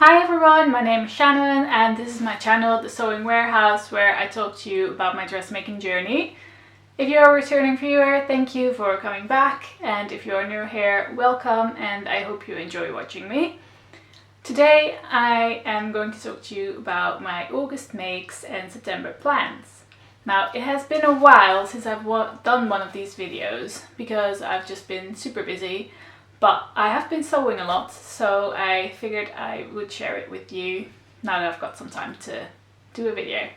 Hi everyone, my name is Shannon and this is my channel, The Sewing Warehouse, where I talk to you about my dressmaking journey. If you're a returning viewer, thank you for coming back, and if you're new here, welcome, and I hope you enjoy watching me. Today I am going to talk to you about my August makes and September plans. Now, it has been a while since I've done one of these videos because I've just been super busy. But I have been sewing a lot, so I figured I would share it with you now that I've got some time to do a video.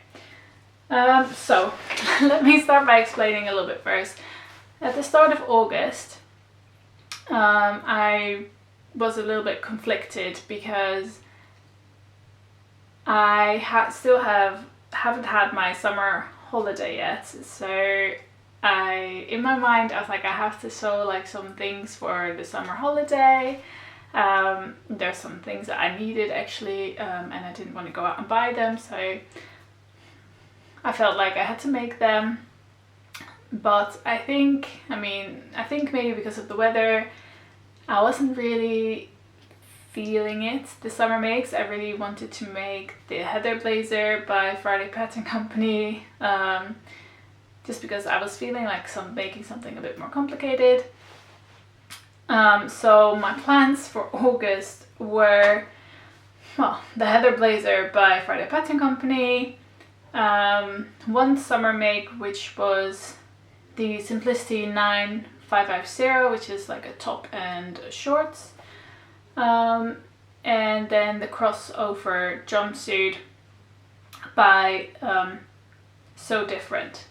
So let me start by explaining a little bit first. At the start of August, I was a little bit conflicted because I haven't had my summer holiday yet, so in my mind I was like, I have to sew like some things for the summer holiday. There's some things that I needed actually, and I didn't want to go out and buy them, so I felt like I had to make them. But I think maybe because of the weather, I wasn't really feeling it, the summer makes. I really wanted to make the Heather blazer by Friday Pattern Company, just because I was feeling like making something a bit more complicated. So my plans for August were, well, the Heather blazer by Friday Pattern Company, one summer make which was the Simplicity 9550, which is like a top and shorts, and then the crossover jumpsuit by So Different.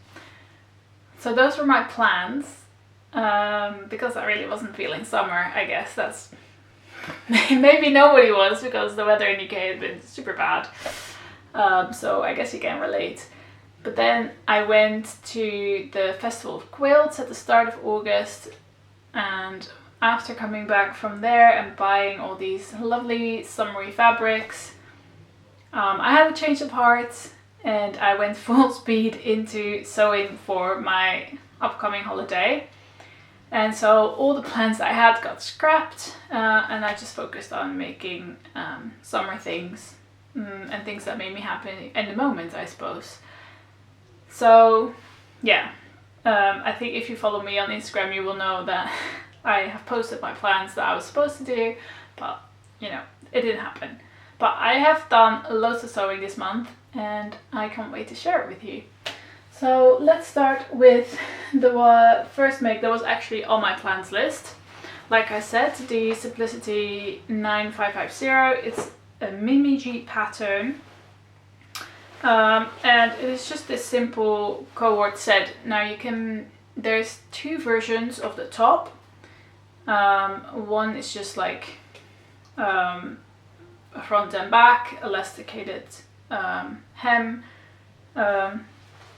So those were my plans, because I really wasn't feeling summer. I guess that's maybe nobody was, because the weather in UK had been super bad, so I guess you can relate. But then I went to the Festival of Quilts at the start of August, and after coming back from there and buying all these lovely summery fabrics, I had a change of heart and I went full speed into sewing for my upcoming holiday. And so all the plans I had got scrapped, and I just focused on making summer things, and things that made me happy in the moment, I suppose. So yeah, I think if you follow me on Instagram, you will know that I have posted my plans that I was supposed to do, but you know, it didn't happen. But I have done loads of sewing this month and I can't wait to share it with you. So let's start with the first make that was actually on my plans list. Like I said, the Simplicity 9550, it's a Mimiji pattern. And it is just this simple cohort set. Now there's two versions of the top. One is just like a front and back elasticated hem,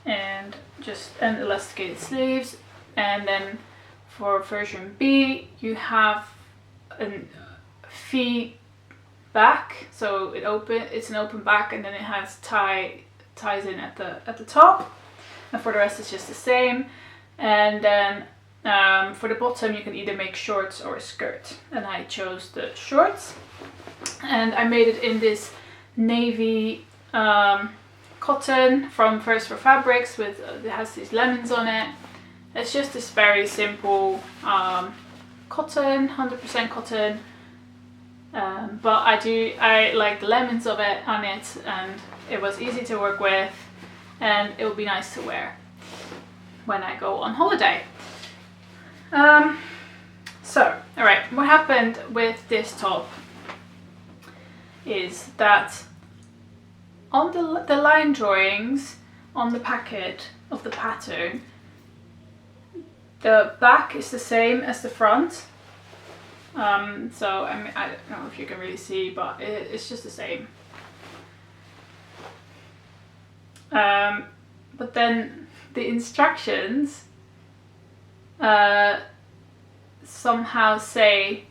and elasticated sleeves. And then for version B you have a V back, so it's an open back, and then it has ties in at the top, and for the rest it's just the same. And then for the bottom you can either make shorts or a skirt, and I chose the shorts, and I made it in this navy cotton from First for Fabrics with it has these lemons on it. It's just this very simple cotton, 100% cotton, but I like the lemons of it on it, and it was easy to work with, and it will be nice to wear when I go on holiday. So alright, what happened with this top is that on the line drawings on the packet of the pattern, the back is the same as the front. So I mean, I don't know if you can really see, but it's just the same. But then the instructions somehow say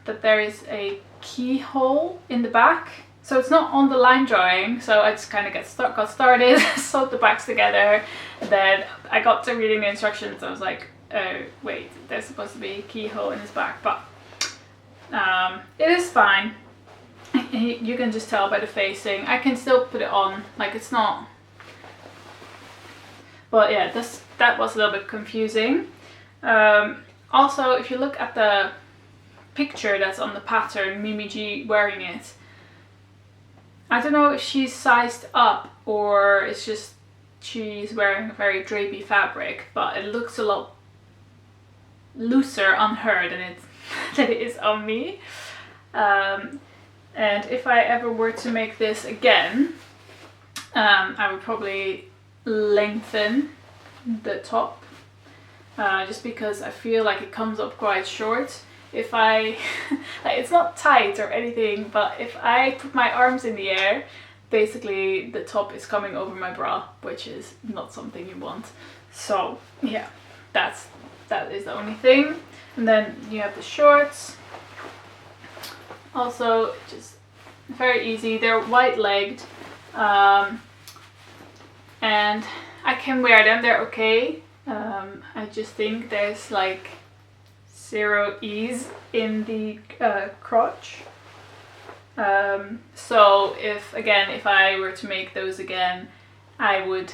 that there is a keyhole in the back. So it's not on the line drawing, so I just kind of got started, sewed the backs together, and then I got to reading the instructions. I was like, oh wait, there's supposed to be a keyhole in his back, but it is fine. You can just tell by the facing. I can still put it on, like it's not. But yeah, that was a little bit confusing. Also, if you look at the picture that's on the pattern, Mimi G wearing it, I don't know if she's sized up or it's just she's wearing a very drapey fabric, but it looks a lot looser on her than it is on me. And if I ever were to make this again, I would probably lengthen the top, just because I feel like it comes up quite short. If I, like, it's not tight or anything, but if I put my arms in the air, basically the top is coming over my bra, which is not something you want. So yeah, that is the only thing. And then you have the shorts. Also, just very easy. They're white-legged, and I can wear them. They're okay. I just think there's like zero ease in the crotch. So if I were to make those again, I would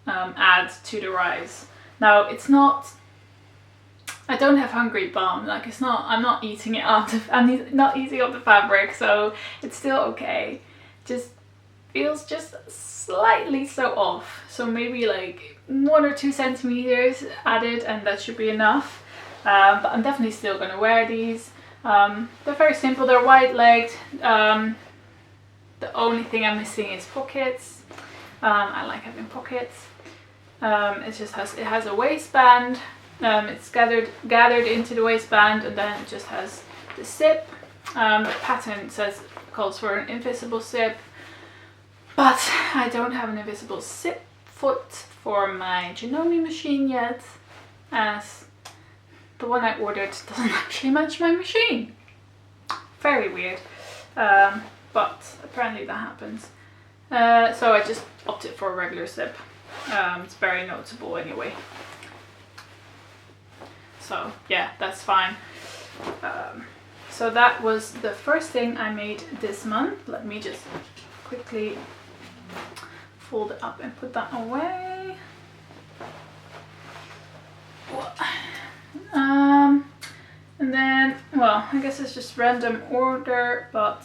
add to the rise. Now it's not. I don't have hungry bum, like it's not, I'm not eating it up, I'm not eating up the fabric, so it's still okay. Just feels just slightly so off. So maybe like 1 or 2 centimeters added and that should be enough. But I'm definitely still gonna wear these. They're very simple, they're white-legged. The only thing I'm missing is pockets. I like having pockets. It has a waistband. It's gathered into the waistband, and then it just has the zip. The pattern calls for an invisible zip, but I don't have an invisible zip foot for my Janome machine yet, as the one I ordered doesn't actually match my machine. Very weird, but apparently that happens. So I just opted for a regular zip. It's very noticeable anyway. So yeah, that's fine. So that was the first thing I made this month. Let me just quickly fold it up and put that away. And then, well, I guess it's just random order, but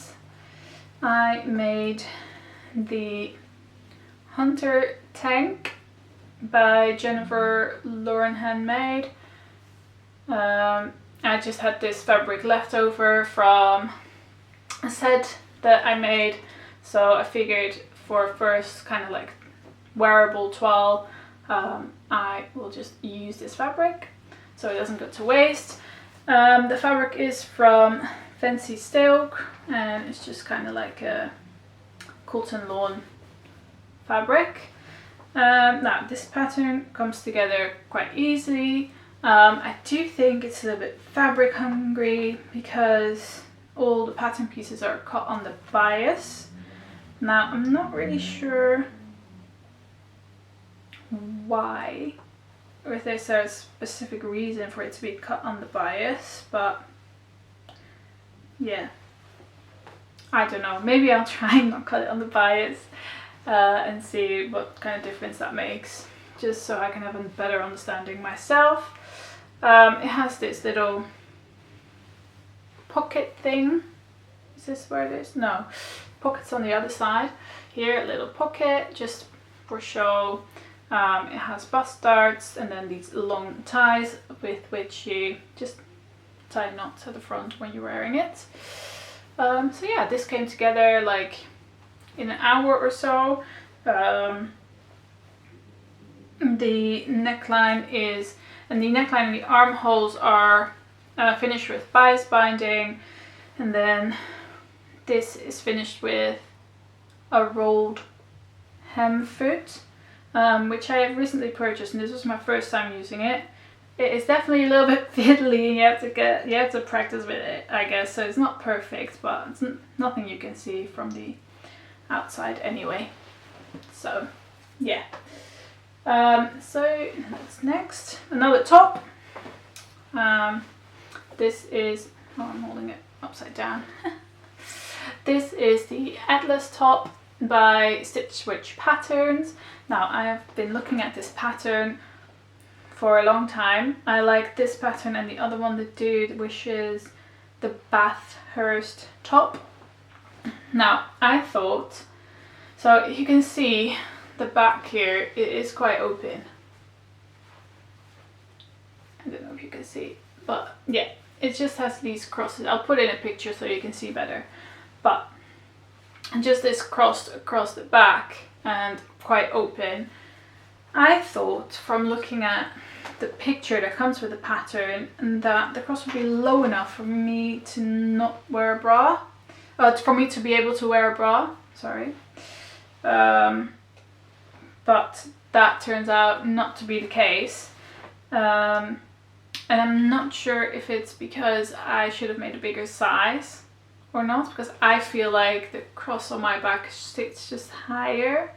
I made the Hunter tank by Jennifer Lauren Handmade. I just had this fabric left over from a set that I made, so I figured for first kind of like wearable toile, I will just use this fabric so it doesn't go to waste. The fabric is from Fancy Silk, and it's just kind of like a cotton lawn fabric. Now this pattern comes together quite easily. I do think it's a little bit fabric hungry because all the pattern pieces are cut on the bias. Now I'm not really sure why, or if there's a specific reason for it to be cut on the bias, but yeah, I don't know. Maybe I'll try and not cut it on the bias and see what kind of difference that makes, just so I can have a better understanding myself. It has this little pocket thing. Is this where it is? No, pockets on the other side. Here, a little pocket just for show. It has bust darts and then these long ties with which you just tie knots at the front when you're wearing it. So yeah, this came together like in an hour or so. The neckline and the armholes are finished with bias binding, and then this is finished with a rolled hem foot, which I have recently purchased, and this was my first time using it. It is definitely a little bit fiddly. You have to practice with it, I guess. So it's not perfect, but it's nothing you can see from the outside anyway. So yeah. So that's next. Another top. This is, oh, I'm holding it upside down. This is the Atlas top by Stitch Witch Patterns. Now I have been looking at this pattern for a long time. I like this pattern and the other one the dude, which is the Bathurst top. Now I thought, so you can see the back here, it is quite open. I don't know if you can see, but yeah, it just has these crosses. I'll put in a picture so you can see better. But just this crossed across the back and quite open. I thought from looking at the picture that comes with the pattern that the cross would be low enough for me to not wear a bra. For me to be able to wear a bra, sorry. But that turns out not to be the case. And I'm not sure if it's because I should have made a bigger size or not, because I feel like the cross on my back sits just higher.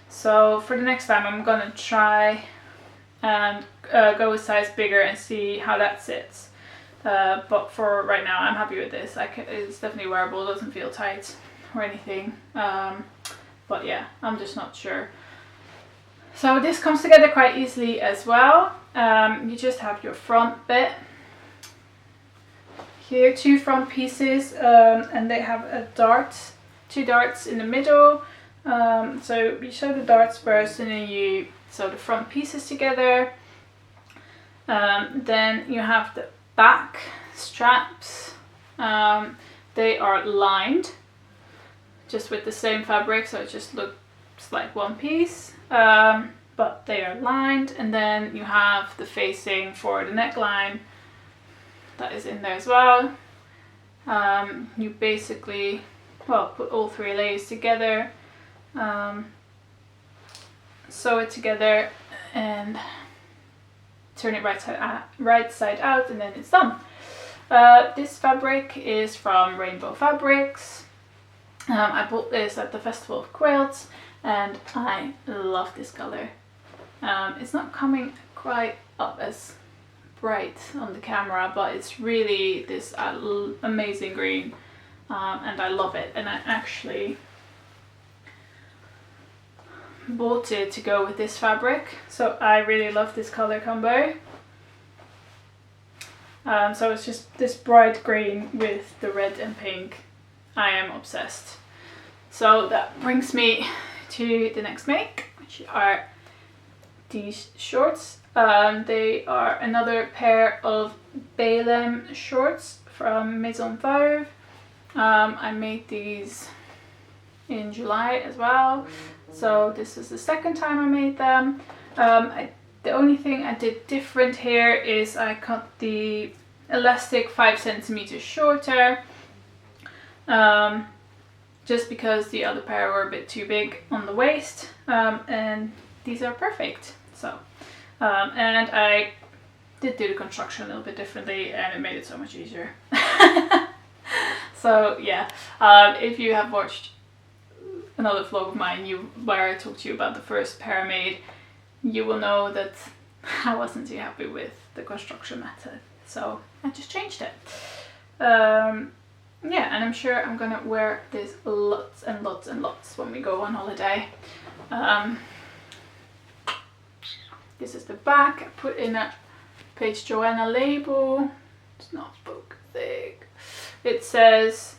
So for the next time I'm gonna try and go a size bigger and see how that sits. But for right now I'm happy with this. It's definitely wearable, doesn't feel tight or anything. But yeah, I'm just not sure. So this comes together quite easily as well. You just have your front bit. Here, 2 front pieces, and they have a dart, 2 darts in the middle. So you sew the darts first and then you sew the front pieces together. Then you have the back straps. They are lined just with the same fabric, so it just looks like one piece. But they are lined, and then you have the facing for the neckline that is in there as well. You basically, well, put all 3 layers together, sew it together and turn it right side out, and then it's done. This fabric is from Rainbow Fabrics. I bought this at the Festival of Quilts and I love this color. It's not coming quite up as bright on the camera, but it's really this amazing green, and I love it. And I actually bought it to go with this fabric, so I really love this color combo. So it's just this bright green with the red and pink. I am obsessed. So that brings me to the next make, which are these shorts. They are another pair of Baleem shorts from Maison Veuve. I made these in July as well, so this is the second time I made them. The only thing I did different here is I cut the elastic 5 centimeters shorter, just because the other pair were a bit too big on the waist, and these are perfect. So, and I did do the construction a little bit differently and it made it so much easier. So yeah, if you have watched another vlog of mine where I talked to you about the first pair I made, you will know that I wasn't too happy with the construction method, so I just changed it. Yeah, and I'm sure I'm gonna wear this lots and lots and lots when we go on holiday. This is the back. I put in a Paige Joanna label. It's not book thick. It says,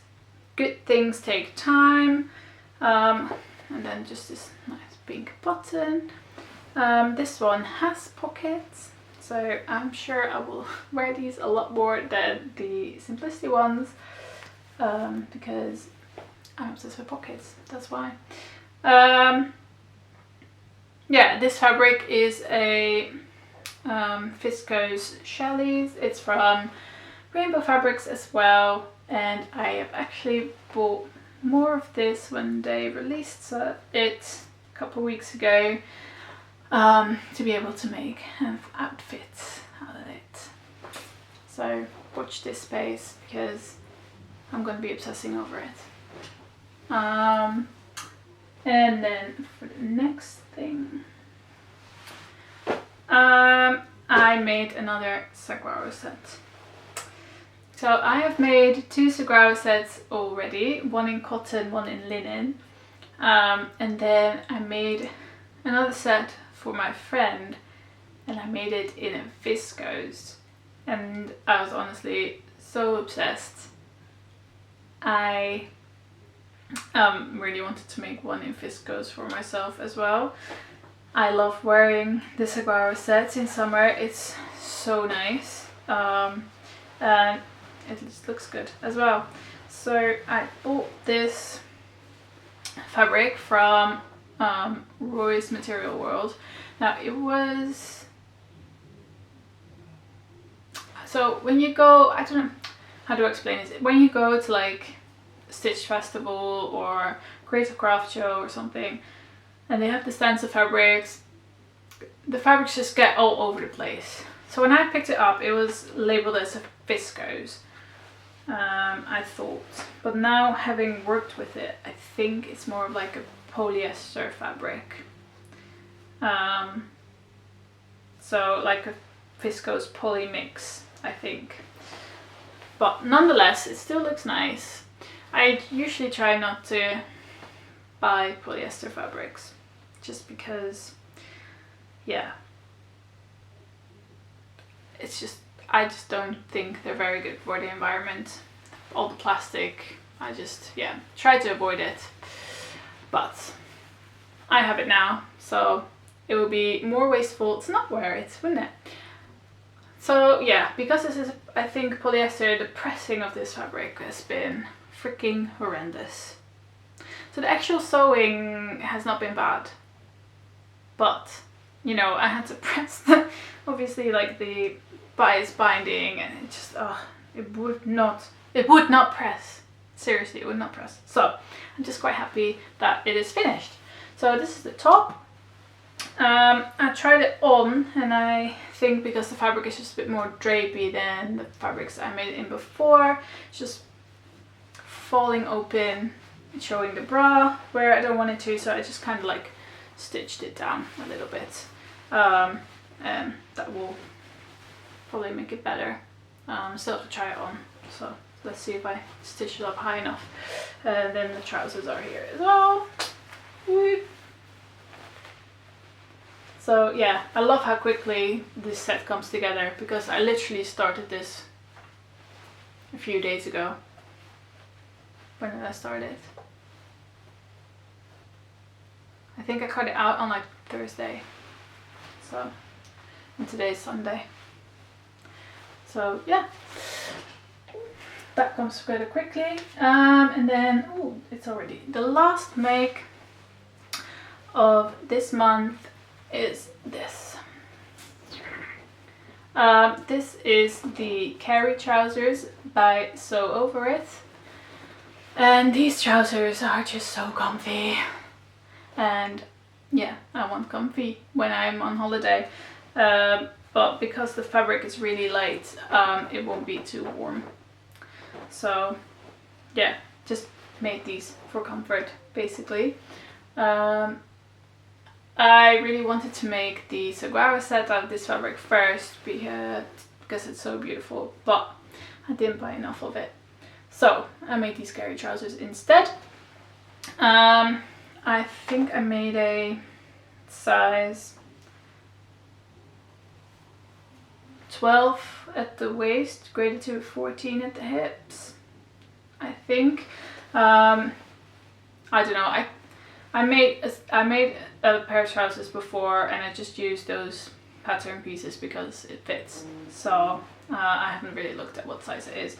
"Good things take time." And then just this nice pink button. This one has pockets, so I'm sure I will wear these a lot more than the Simplicity ones, because I'm obsessed with pockets, that's why. Yeah, this fabric is a viscose challis. It's from Rainbow Fabrics as well, and I have actually bought more of this when they released it a couple of weeks ago, to be able to make outfits out of it. So watch this space because I'm going to be obsessing over it. And then for the next thing, I made another saguaro set. So I have made 2 Saguaro sets already, one in cotton, one in linen. And then I made another set for my friend, and I made it in a viscose. And I was honestly so obsessed. I really wanted to make one in viscose for myself as well. I love wearing the Saguaro sets in summer. It's so nice. And it just looks good as well. So I bought this fabric from Roy's Material World. Now it was, so when you go, I don't know how to explain it. When you go to like Stitch Festival or Creative Craft Show or something, and they have the stands of fabrics, the fabrics just get all over the place. So when I picked it up, it was labeled as a viscose, I thought. But now, having worked with it, I think it's more of like a polyester fabric. So like a viscose poly mix, I think. But nonetheless, it still looks nice. I usually try not to buy polyester fabrics, just because, yeah, it's just, I just don't think they're very good for the environment. All the plastic, I just, yeah, try to avoid it. But I have it now, so it would be more wasteful to not wear it, wouldn't it? So yeah, because this is, I think, polyester, the pressing of this fabric has been freaking horrendous. So the actual sewing has not been bad, but you know, I had to press the, obviously, like the bias binding, and it just, it would not press. Seriously, it would not press. So I'm just quite happy that it is finished. So this is the top. I tried it on, and I think because the fabric is just a bit more drapey than the fabrics I made it in before, it's just falling open and showing the bra where I don't want it to, so I just kind of like stitched it down a little bit, and that will probably make it better. Still have to try it on, so let's see if I stitch it up high enough. Then the trousers are here as well. Woo. So yeah, I love how quickly this set comes together, because I literally started this a few days ago. When did I start it? I think I cut it out on like Thursday. So, and today's Sunday. So yeah, that comes together quickly. And then, oh, it's already the last make of this month is this. This is the Carrie trousers by Sew Over It, and these trousers are just so comfy, and yeah, I want comfy when I'm on holiday, but because the fabric is really light, it won't be too warm. So yeah, just made these for comfort basically. I really wanted to make the Saguaro set out of this fabric first, because it's so beautiful, but I didn't buy enough of it. So I made these Carrie trousers instead. I think I made a size 12 at the waist, graded to 14 at the hips, I think. I don't know, I made a pair of trousers before, and I just used those pattern pieces because it fits. So I haven't really looked at what size it is.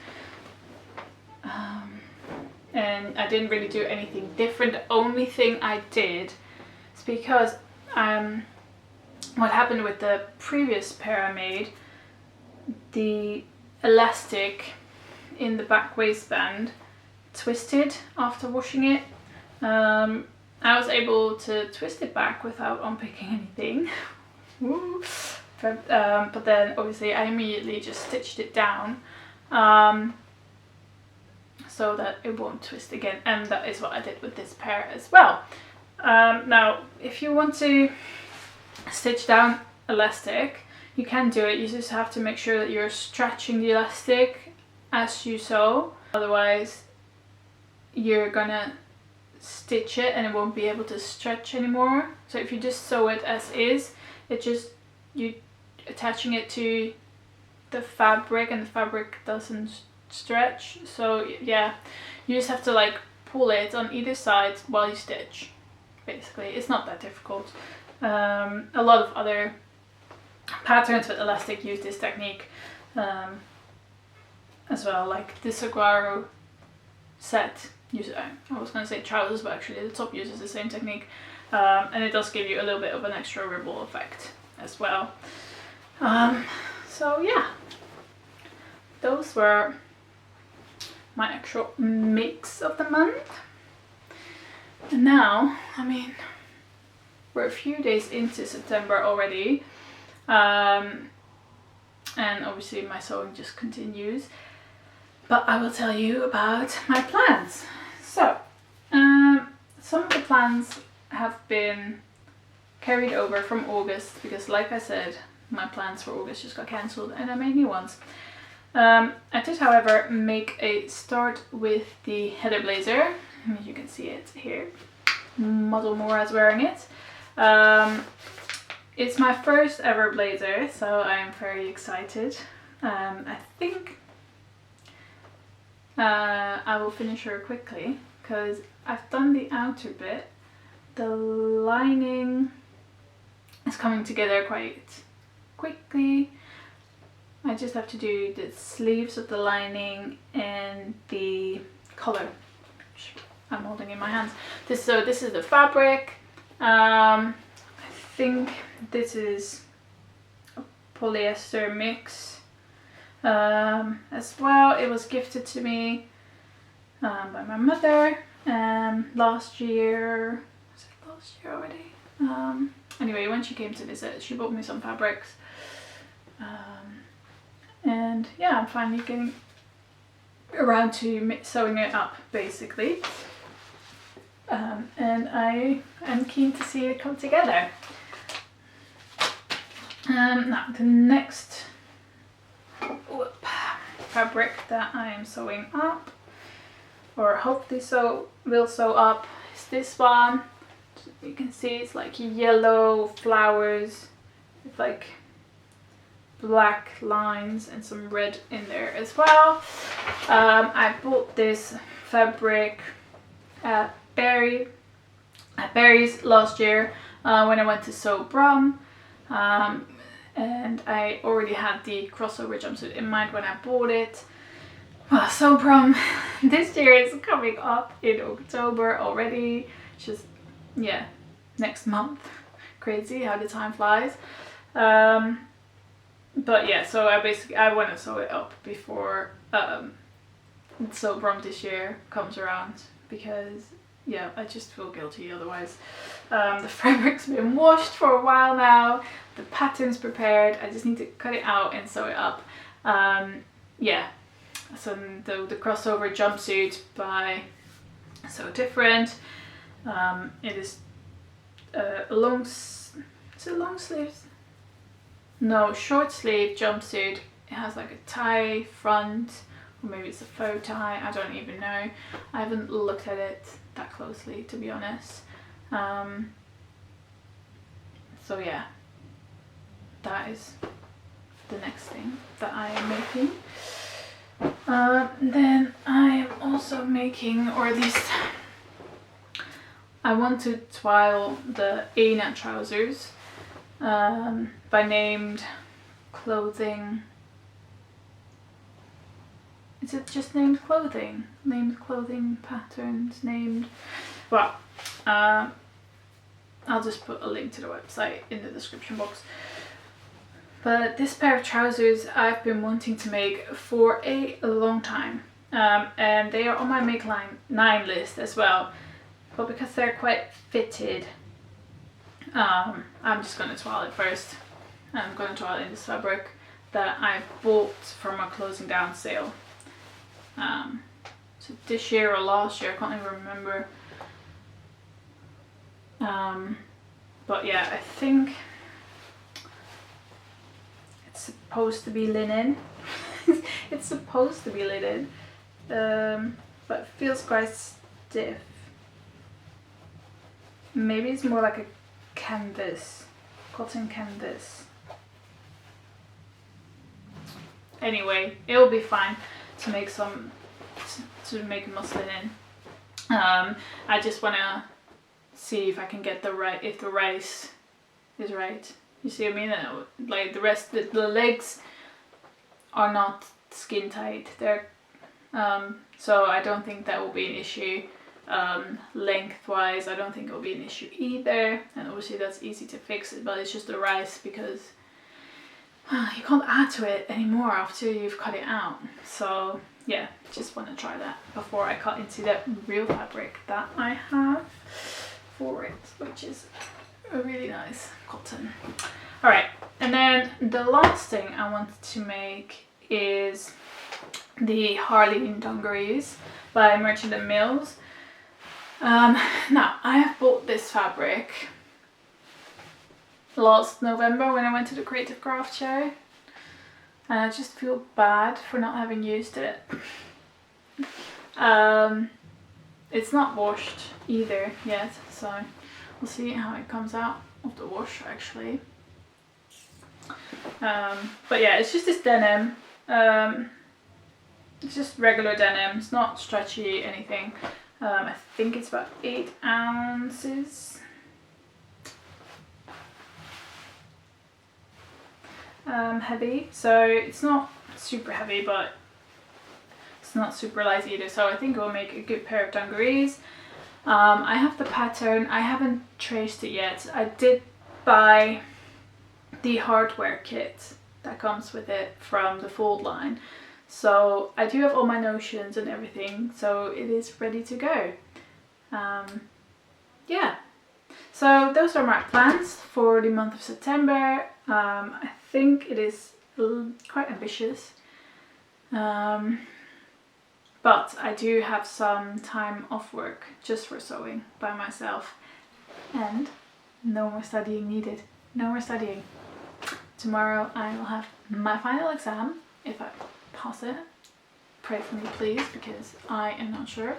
And I didn't really do anything different. The only thing I did is because what happened with the previous pair I made, the elastic in the back waistband twisted after washing it. I was able to twist it back without unpicking anything. Woo. But then obviously I immediately just stitched it down, so that it won't twist again, and that is what I did with this pair as well. Now if you want to stitch down elastic, you can do it. You just have to make sure that you're stretching the elastic as you sew, otherwise you're gonna stitch it and it won't be able to stretch anymore. So if you just sew it as is, it just, you attaching it to the fabric and the fabric doesn't stretch. So yeah, you just have to like pull it on either side while you stitch. Basically, it's not that difficult. A lot of other patterns with elastic use this technique as well, like the Saguaro set. I was going to say trousers, but actually the top uses the same technique, and it does give you a little bit of an extra ripple effect as well. So yeah, those were my actual makes of the month. And now, I mean, we're a few days into September already, and obviously my sewing just continues, but I will tell you about my plans. So some of the plans have been carried over from August because, like I said, my plans for August just got cancelled and I made new ones. I did, however, make a start with the heather blazer. As you can see it here, Model Mora is wearing it. It's my first ever blazer, so I am very excited. I think I will finish her quickly because I've done the outer bit. The lining is coming together quite quickly. I just have to do the sleeves of the lining and the collar, which I'm holding in my hands. This is the fabric. I think this is a polyester mix as well. It was gifted to me by my mother last year. Was it last year already? Anyway, when she came to visit, she bought me some fabrics. And yeah, I'm finally getting around to sewing it up, basically. And I am keen to see it come together. Now, the next fabric that I am sewing up, or hopefully will sew up, is this one. You can see it's like yellow flowers with like black lines and some red in there as well. I bought this fabric at Barry's last year when I went to Sew Brum, and I already had the crossover jumpsuit in mind when I bought it. Well, Sew Brum this year is coming up in October already. Just, yeah, next month. Crazy how the time flies. But yeah, so I want to sew it up before Sew Brum this year comes around, because yeah, I just feel guilty otherwise. The fabric's been washed for a while now, the pattern's prepared, I just need to cut it out and sew it up. Yeah, so the crossover jumpsuit by So Different. It is a long sleeve? No, short sleeve jumpsuit. It has like a tie front, or maybe it's a faux tie, I don't even know. I haven't looked at it that closely, to be honest. So yeah, that is the next thing that I am making. Then I am also making, or at least I want to twile the A-net trousers by named clothing. Is it just named clothing? Named clothing patterns, named... Well, I'll just put a link to the website in the description box. But this pair of trousers I've been wanting to make for a long time. And they are on my Make 9 list as well. But because they're quite fitted, I'm just going to twirl it first. I'm going to twirl in this fabric that I bought from a closing down sale. So this year or last year, I can't even remember. But yeah, I think it's supposed to be linen. It's supposed to be linen, but it feels quite stiff. Maybe it's more like a canvas, cotton canvas. Anyway, it will be fine to make muslin in. I just wanna see if I can get the rice is right. You see what I mean? Like the legs are not skin tight. They're so I don't think that will be an issue. Lengthwise, I don't think it will be an issue either. And obviously that's easy to fix it, but it's just the rice because you can't add to it anymore after you've cut it out. So yeah, just want to try that before I cut into the real fabric that I have for it, which is a really nice cotton. All right, and then the last thing I wanted to make is the Harleen dungarees by Merchant & Mills. Now, I have bought this fabric last November when I went to the Creative Craft Show, and I just feel bad for not having used it. It's not washed either yet, so we'll see how it comes out of the wash actually. But yeah, it's just this denim. It's just regular denim. It's not stretchy anything. I think it's about 8 ounces. Heavy, so it's not super heavy, but it's not super light either, so I think it will make a good pair of dungarees. I have the pattern. I haven't traced it yet. I did buy the hardware kit that comes with it from the Fold line, so I do have all my notions and everything, so it is ready to go. Yeah, so those are my plans for the month of September. I think it is quite ambitious, but I do have some time off work just for sewing by myself, and no more studying needed. No more studying. Tomorrow I will have my final exam, if I pass it. Pray for me please, because I am not sure.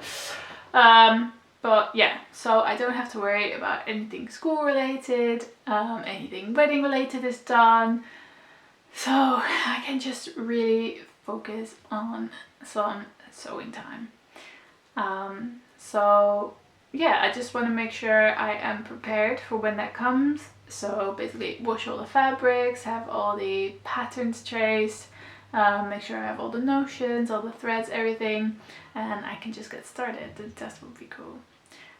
But yeah, so I don't have to worry about anything school related, anything wedding related is done. So I can just really focus on some sewing time. So yeah, I just want to make sure I am prepared for when that comes. So basically wash all the fabrics, have all the patterns traced, make sure I have all the notions, all the threads, everything, and I can just get started. That would be cool.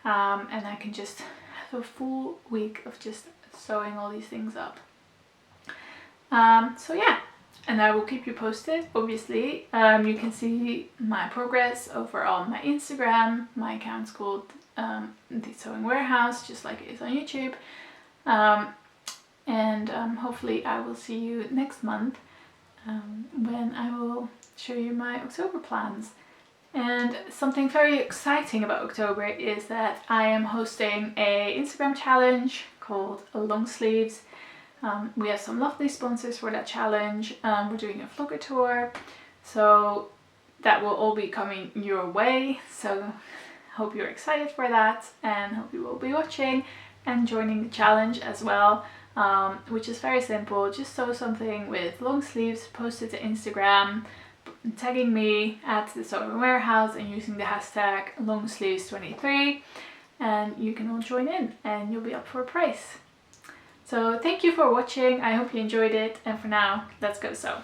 And I can just have a full week of just sewing all these things up. So yeah, and I will keep you posted, obviously. You can see my progress over on my Instagram. My account's called The Sewing Warehouse, just like it is on YouTube. And hopefully I will see you next month when I will show you my October plans. And something very exciting about October is that I am hosting a Instagram challenge called Long Sleeves. We have some lovely sponsors for that challenge. We're doing a vlogger tour, so that will all be coming your way. So hope you're excited for that, and hope you will be watching and joining the challenge as well, which is very simple. Just sew something with long sleeves, post it to Instagram, tagging me at The Sewing Warehouse and using the hashtag longsleeves23, and you can all join in and you'll be up for a prize. So thank you for watching. I hope you enjoyed it, and for now, let's go sew.